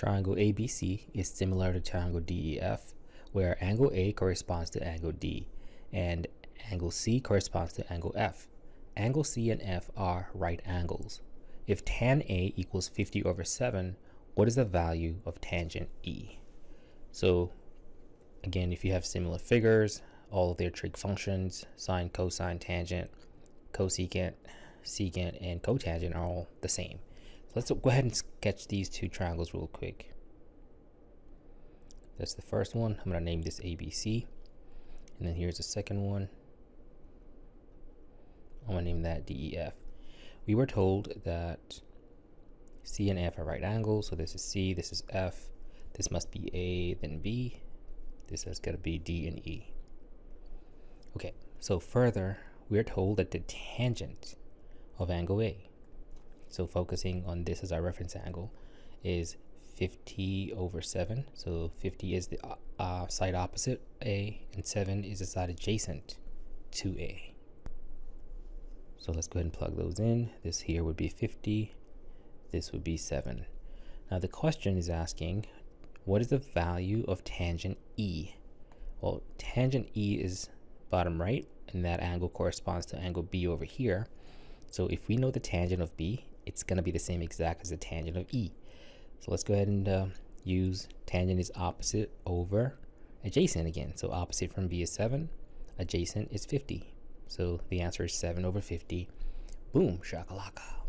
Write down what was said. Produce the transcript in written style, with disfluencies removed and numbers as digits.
Triangle ABC is similar to triangle DEF, where angle A corresponds to angle D and angle C corresponds to angle F. Angle C and F are right angles. If tan A equals 50/7, what is the value of tangent E? So again, if you have similar figures, all of their trig functions, sine, cosine, tangent, cosecant, secant, and cotangent are all the same. So let's go ahead and sketch these two triangles real quick. That's the first one. I'm going to name this ABC. And then here's the second one. I'm going to name that DEF. We were told that C and F are right angles. So this is C, this is F. This must be A, then B. This has got to be D and E. Okay, so further, we're told that the tangent of angle A, so focusing on this as our reference angle, is 50/7. So 50 is the side opposite A, and 7 is the side adjacent to A. So let's go ahead and plug those in. This here would be 50. This would be 7. Now the question is asking, what is the value of tangent E? Well, tangent E is bottom right, and that angle corresponds to angle B over here. So if we know the tangent of B, it's going to be the same exact as the tangent of E. So let's go ahead and use tangent is opposite over adjacent again. So opposite from B is 7, adjacent is 50. So the answer is 7/50. Boom, shakalaka.